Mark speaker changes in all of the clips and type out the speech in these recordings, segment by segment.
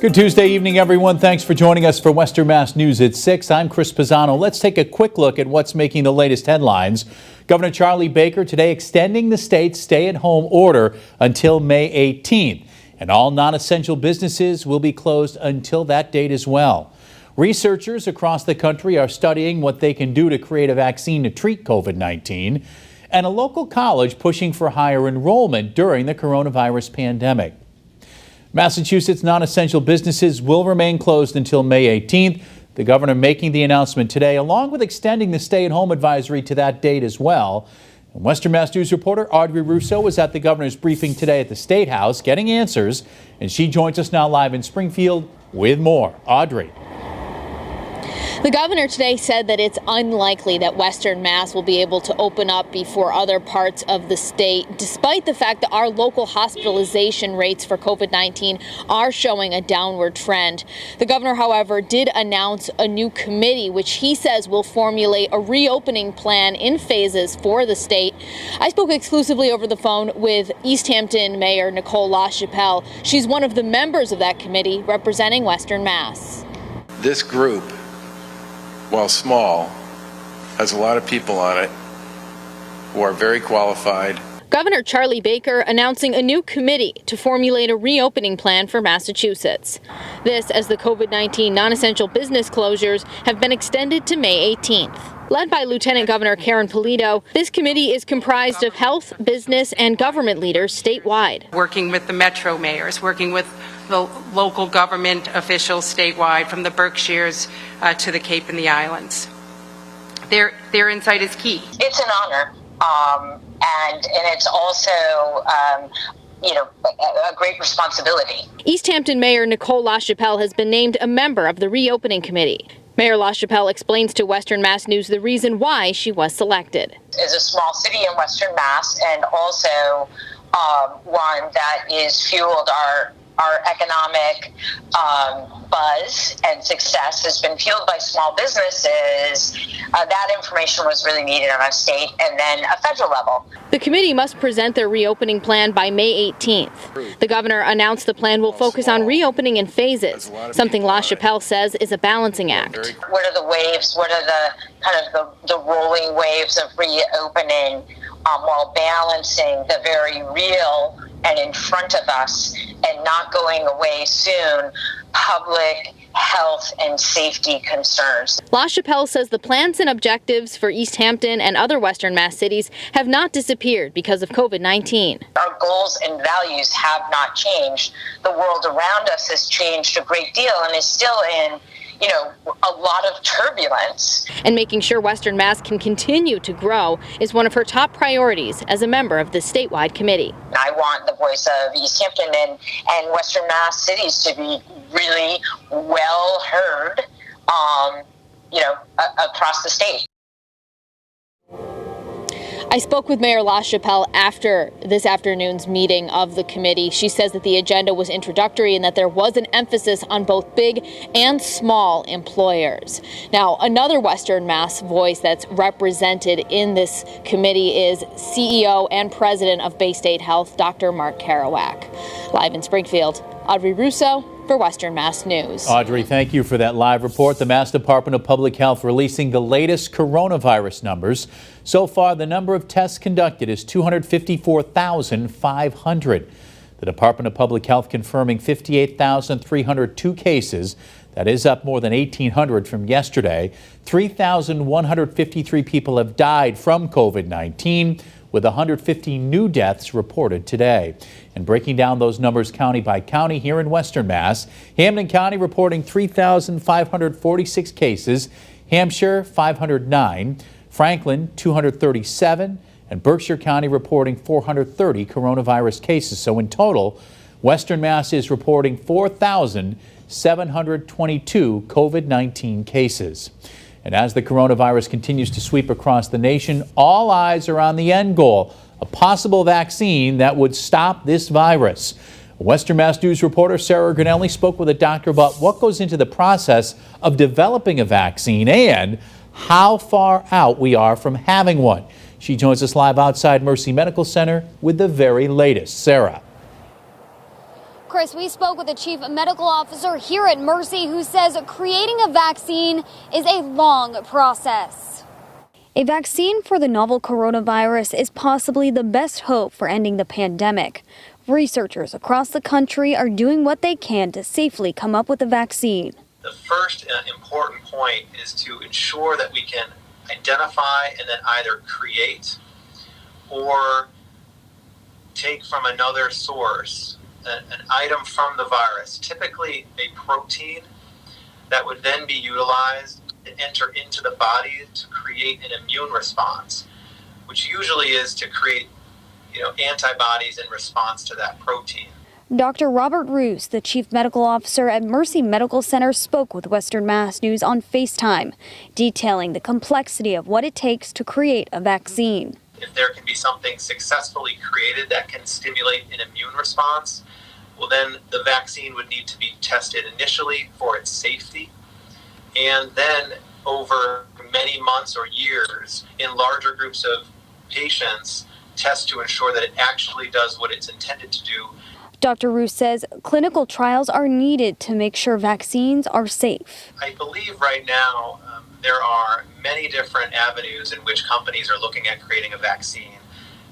Speaker 1: Good Tuesday evening, everyone. Thanks for joining us for Western Mass News at 6. I'm Chris Pisano. Let's take a quick look at what's making the latest headlines. Governor Charlie Baker today extending the state's stay-at-home order until May 18th. And all non-essential businesses will be closed until that date as well. Researchers across the country are studying what they can do to create a vaccine to treat COVID-19. And a local college pushing for higher enrollment during the coronavirus pandemic. Massachusetts non-essential businesses will remain closed until May 18th. The governor making the announcement today, along with extending the stay-at-home advisory to that date as well. And Western Mass News reporter Audrey Russo was at the governor's briefing today at the State House getting answers, and she joins us now live in Springfield with more. Audrey.
Speaker 2: The governor today said that it's unlikely that Western Mass will be able to open up before other parts of the state, despite the fact that our local hospitalization rates for COVID-19 are showing a downward trend. The governor, however, did announce a new committee, which he says will formulate a reopening plan in phases for the state. I spoke exclusively over the phone with East Hampton Mayor Nicole LaChapelle. She's one of the members of that committee representing Western Mass.
Speaker 3: This group, while small, has a lot of people on it who are very qualified.
Speaker 2: Governor Charlie Baker announcing a new committee to formulate a reopening plan for Massachusetts. This as the COVID-19 non-essential business closures have been extended to May 18th. Led by Lieutenant Governor Karen Polito, this committee is comprised of health, business, and government leaders statewide.
Speaker 4: Working with the metro mayors, working with the local government officials statewide, from the Berkshires to the Cape and the Islands. Their insight is key.
Speaker 5: It's an honor, and it's also a great responsibility.
Speaker 2: East Hampton Mayor Nicole LaChapelle has been named a member of the reopening committee. Mayor LaChapelle explains to Western Mass News the reason why she was selected.
Speaker 5: It's a small city in Western Mass, and also one that is fueled our economic buzz and success has been fueled by small businesses. That information was really needed on a state and then a federal level.
Speaker 2: The committee must present their reopening plan by May 18th. The governor announced the plan will focus on reopening in phases, something LaChapelle says is a balancing act.
Speaker 5: What are the waves? What are the kind of the rolling waves of reopening while balancing the very real and in front of us and not going away soon, public health and safety concerns.
Speaker 2: LaChapelle says the plans and objectives for East Hampton and other Western Mass cities have not disappeared because of COVID-19.
Speaker 5: Our goals and values have not changed. The world around us has changed a great deal and is still in a lot of turbulence.
Speaker 2: And making sure Western Mass can continue to grow is one of her top priorities as a member of the statewide committee.
Speaker 5: I want the voice of East Hampton and Western Mass cities to be really well heard, across the state.
Speaker 2: I spoke with Mayor LaChapelle after this afternoon's meeting of the committee. She says that the agenda was introductory and that there was an emphasis on both big and small employers. Now, another Western Mass voice that's represented in this committee is CEO and President of Baystate Health, Dr. Mark Kerouac. Live in Springfield, Audrey Russo for Western Mass News.
Speaker 1: Audrey, thank you for that live report. The Mass Department of Public Health releasing the latest coronavirus numbers. So far, the number of tests conducted is 254,500. The Department of Public Health confirming 58,302 cases. That is up more than 1,800 from yesterday. 3,153 people have died from COVID-19, with 150 new deaths reported today. And breaking down those numbers county by county here in Western Mass, Hampden County reporting 3,546 cases, Hampshire 509, Franklin 237, and Berkshire County reporting 430 coronavirus cases. So in total, Western Mass is reporting 4,722 COVID-19 cases. And as the coronavirus continues to sweep across the nation, all eyes are on the end goal, a possible vaccine that would stop this virus. Western Mass News reporter Sarah Granelli spoke with a doctor about what goes into the process of developing a vaccine and how far out we are from having one. She joins us live outside Mercy Medical Center with the very latest. Sarah.
Speaker 6: Chris, we spoke with a chief medical officer here at Mercy who says creating a vaccine is a long process. A vaccine for the novel coronavirus is possibly the best hope for ending the pandemic. Researchers across the country are doing what they can to safely come up with a vaccine.
Speaker 7: The first important point is to ensure that we can identify and then either create or take from another source an item from the virus, typically a protein that would then be utilized to enter into the body to create an immune response, which usually is to create, antibodies in response to that protein.
Speaker 6: Dr. Robert ROOSE, the chief medical officer at Mercy Medical Center, spoke with Western Mass News on FaceTime, detailing the complexity of what it takes to create a vaccine.
Speaker 7: If there can be something successfully created that can stimulate an immune response, well, then the vaccine would need to be tested initially for its safety, and then over many months or years in larger groups of patients, test to ensure that it actually does what it's intended to do.
Speaker 6: Dr. ROOSE says clinical trials are needed to make sure vaccines are safe.
Speaker 7: I believe right now there are many different avenues in which companies are looking at creating a vaccine.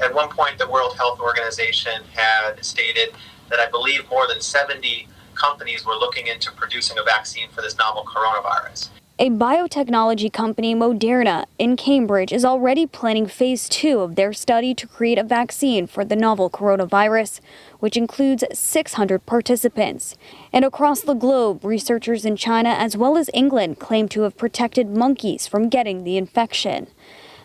Speaker 7: At one point, the World Health Organization had stated that I believe more than 70 companies were looking into producing a vaccine for this novel coronavirus.
Speaker 6: A biotechnology company, Moderna, in Cambridge, is already planning phase 2 of their study to create a vaccine for the novel coronavirus, which includes 600 participants. And across the globe, researchers in China as well as England claim to have protected monkeys from getting the infection.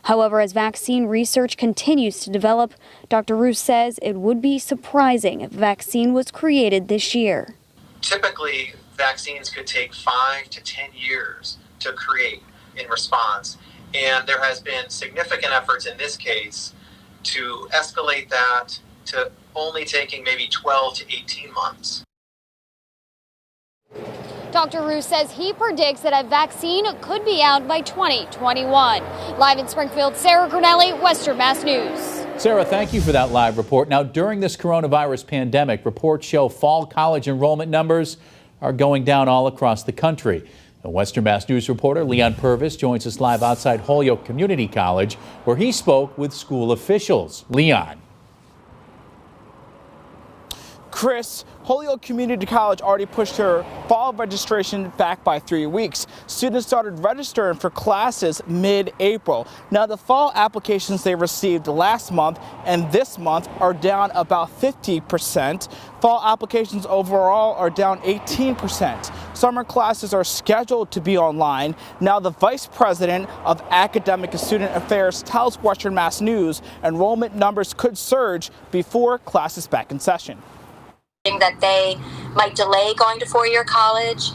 Speaker 6: However, as vaccine research continues to develop, Dr. ROOSE says it would be surprising if a vaccine was created this year.
Speaker 7: Typically, vaccines could take 5 to 10 years to create in response. And there has been significant efforts in this case to escalate that to only taking maybe 12 to 18 months.
Speaker 6: Dr. ROOSE says he predicts that a vaccine could be out by 2021. Live in Springfield, Sarah Grinelli, Western Mass News.
Speaker 1: Sarah, thank you for that live report. Now, during this coronavirus pandemic, reports show fall college enrollment numbers are going down all across the country. The Western Mass News reporter Leon Purvis joins us live outside Holyoke Community College, where he spoke with school officials. Leon.
Speaker 8: Chris, Holyoke Community College already pushed their fall registration back by 3 weeks. Students started registering for classes mid-April. Now, the fall applications they received last month and this month are down about 50%. Fall applications overall are down 18%. Summer classes are scheduled to be online. Now, the Vice President of Academic and Student Affairs tells Western Mass News enrollment numbers could surge before classes back in session.
Speaker 9: That they might delay going to four-year college.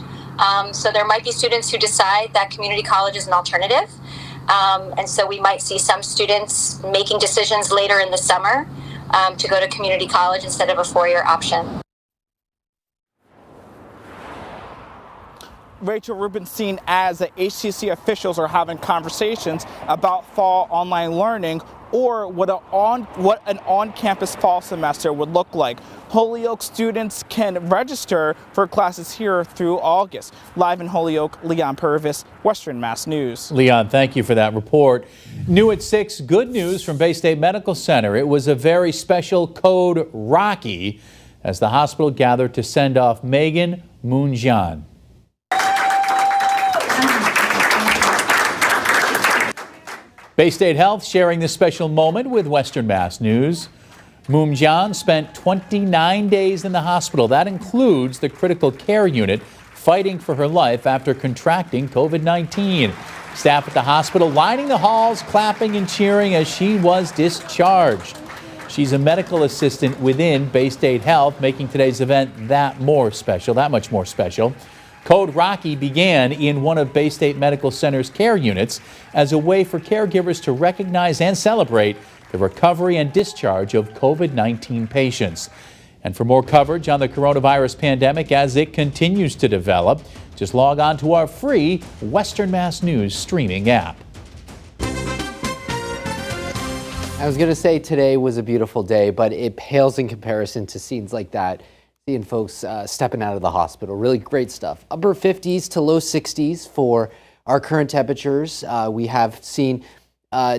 Speaker 9: So there might be students who decide that community college is an alternative. And so we might see some students making decisions later in the summer to go to community college instead of a four-year option.
Speaker 8: Rachel Rubenstein adds that HCC officials are having conversations about fall online learning or what an on-campus fall semester would look like. Holyoke students can register for classes here through August. Live in Holyoke, Leon Purvis, Western Mass News.
Speaker 1: Leon, thank you for that report. New at 6, good news from Baystate Medical Center. It was a very special code Rocky as the hospital gathered to send off Megan Moonjan. Baystate Health sharing this special moment with Western Mass News. Moonjan spent 29 days in the hospital. That includes the critical care unit, fighting for her life after contracting COVID-19. Staff at the hospital lining the halls, clapping and cheering as she was discharged. She's a medical assistant within Baystate Health, making today's event that much more special. Code Rocky began in one of Baystate Medical Center's care units as a way for caregivers to recognize and celebrate the recovery and discharge of COVID-19 patients. And for more coverage on the coronavirus pandemic as it continues to develop, just log on to our free Western Mass News streaming app.
Speaker 10: I was going to say today was a beautiful day, but it pales in comparison to scenes like that Seeing folks stepping out of the hospital. Really great stuff. Upper 50s to low 60s for our current temperatures. We have seen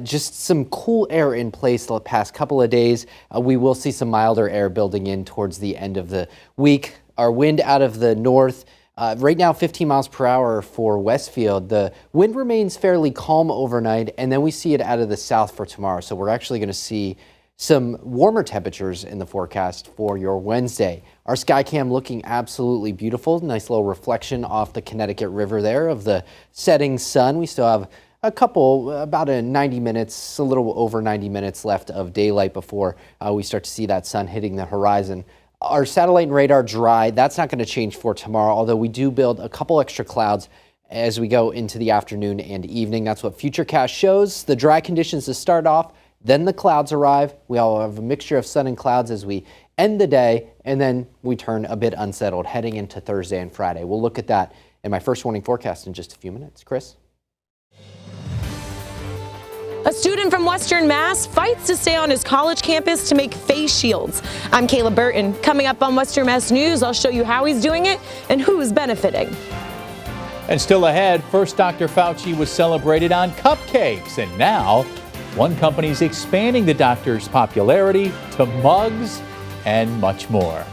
Speaker 10: just some cool air in place the past couple of days. We will see some milder air building in towards the end of the week. Our wind out of the north, right now 15 miles per hour for Westfield. The wind remains fairly calm overnight, and then we see it out of the south for tomorrow. So we're actually going to see some warmer temperatures in the forecast for your Wednesday. Our Skycam looking absolutely beautiful. Nice little reflection off the Connecticut River there of the setting sun. We still have about 90 minutes, a little over 90 minutes left of daylight before we start to see that sun hitting the horizon. Our satellite and radar dry. That's not going to change for tomorrow, although we do build a couple extra clouds as we go into the afternoon and evening. That's what Futurecast shows. The dry conditions to start off. Then the clouds arrive. We all have a mixture of sun and clouds as we end the day, and then we turn a bit unsettled heading into Thursday and Friday. We'll look at that in my first warning forecast in just a few minutes. Chris?
Speaker 11: A student from Western Mass fights to stay on his college campus to make face shields. I'm Kayla Burton. Coming up on Western Mass News, I'll show you how he's doing it and who's benefiting.
Speaker 1: And still ahead, first Dr. Fauci was celebrated on cupcakes, and now one company's expanding the doctor's popularity to mugs and much more.